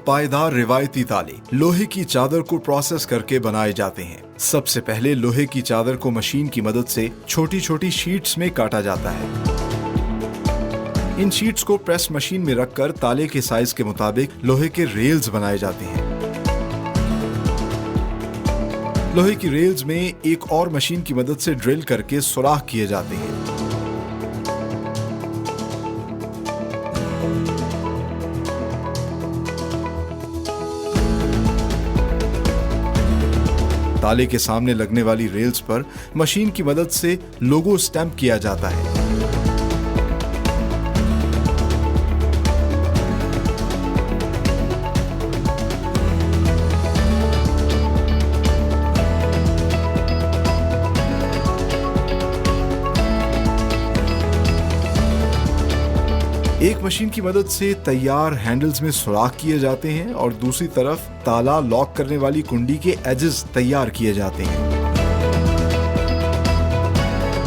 पायदार रिवायती ताले लोहे की चादर को प्रोसेस करके बनाए जाते हैं। सबसे पहले लोहे की चादर को मशीन की मदद से छोटी छोटी शीट्स में काटा जाता है। इन शीट्स को प्रेस मशीन में रखकर ताले के साइज के मुताबिक लोहे के रेल्स बनाए जाते हैं। लोहे की रेल्स में एक और मशीन की मदद से ड्रिल करके सुराख किए जाते हैं। ताले के सामने लगने वाली रेल्स पर मशीन की मदद से लोगो स्टैंप किया जाता है। एक मशीन की मदद से तैयार हैंडल्स में सुराख किए जाते हैं और दूसरी तरफ ताला लॉक करने वाली कुंडी के एजेस तैयार किए जाते हैं।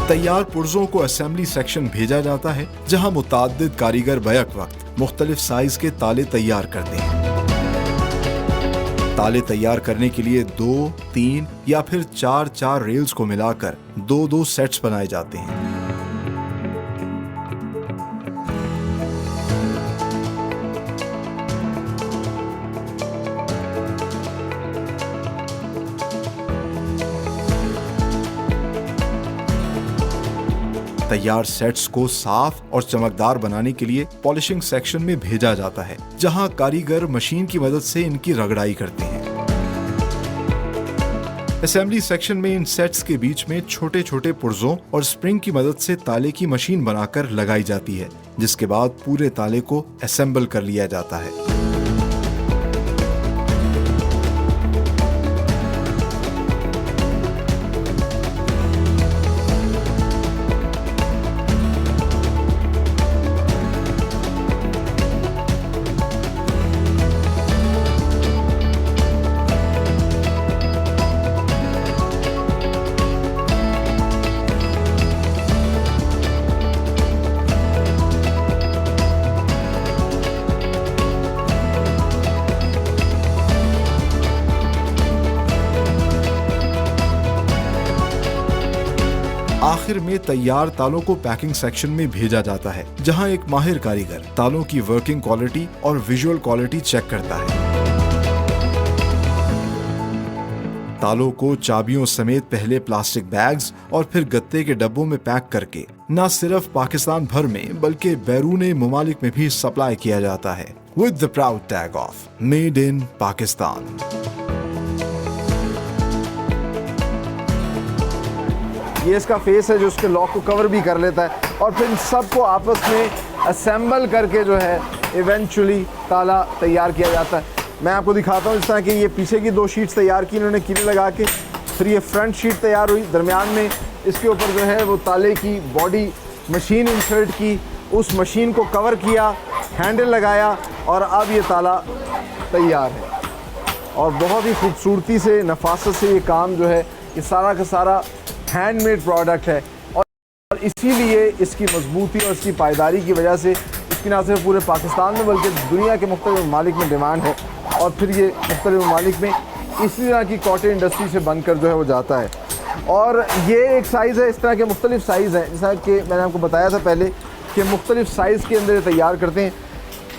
तैयार पुर्जों को असेंबली सेक्शन भेजा जाता है, जहां मुताद्दिद कारीगर बैक वक्त मुख्तलिफ साइज के ताले तैयार करते हैं। ताले तैयार करने के लिए 2, 3 या फिर 4 रेल्स को मिलाकर 2 सेट्स बनाए जाते हैं। तैयार सेट्स को साफ और चमकदार बनाने के लिए पॉलिशिंग सेक्शन में भेजा जाता है, जहां कारीगर मशीन की मदद से इनकी रगड़ाई करते हैं। असेंबली सेक्शन में इन सेट्स के बीच में छोटे छोटे पुर्जों और स्प्रिंग की मदद से ताले की मशीन बनाकर लगाई जाती है, जिसके बाद पूरे ताले को असेंबल कर लिया जाता है। आखिर में तैयार तालों को पैकिंग सेक्शन में भेजा जाता है, जहां एक माहिर कारीगर तालों की वर्किंग क्वालिटी और विजुअल क्वालिटी चेक करता है। तालों को चाबियों समेत पहले प्लास्टिक बैग्स और फिर गत्ते के डब्बों में पैक करके न सिर्फ पाकिस्तान भर में बल्कि बैरूने मुमालिक में भी सप्लाई किया जाता है, with the proud tag of made in Pakistan. ये इसका फेस है जो उसके लॉक को कवर भी कर लेता है और फिर इन सबको आपस में असेंबल करके जो है इवेंचुअली ताला तैयार किया जाता है। मैं आपको दिखाता हूँ, जिस तरह कि ये पीछे की 2 शीट्स तैयार की इन्होंने कीले लगा के, फिर ये फ्रंट शीट तैयार हुई, दरमियान में इसके ऊपर जो है वो ताले की बॉडी मशीन इंसर्ट की, उस मशीन को कवर किया, हैंडल लगाया और अब ये ताला तैयार है। और बहुत ही खूबसूरती से, नफासत से ये काम जो है, ये सारा का सारा हैंडमेड प्रोडक्ट है और इसीलिए इसकी मजबूती और इसकी पायदारी की वजह से इसकी ना सिर्फ पूरे पाकिस्तान में बल्कि दुनिया के मुख्तलिफ ममालिक में डिमांड है। और फिर ये मुख्तलिफ ममालिक में इसी तरह की कॉटन इंडस्ट्री से बनकर जो है वो जाता है। और ये एक साइज़ है, इस तरह के मुख्तलिफ साइज़ हैं, जैसा कि मैंने आपको बताया था पहले कि मुख्तलिफ साइज़ के अंदर तैयार करते हैं।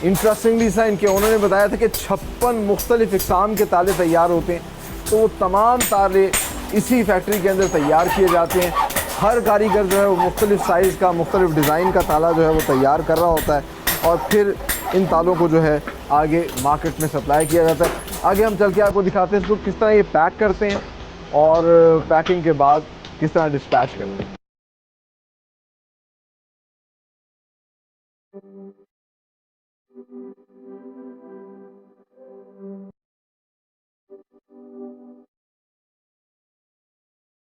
इंटरेस्टिंगली सा इनके उन्होंने बताया था कि 56 मुख्तलिफ इक़साम के ताले तैयार होते हैं, तो वो तमाम ताले इसी फैक्ट्री के अंदर तैयार किए जाते हैं। हर कारीगर जो है वो मुख्तलिफ साइज़ का, मुख्तलिफ डिज़ाइन का ताला जो है वो तैयार कर रहा होता है और फिर इन तालों को जो है आगे मार्केट में सप्लाई किया जाता है। आगे हम चल के आपको दिखाते हैं इसको किस तरह ये पैक करते हैं और पैकिंग के बाद किस तरह डिस्पैच करते हैं।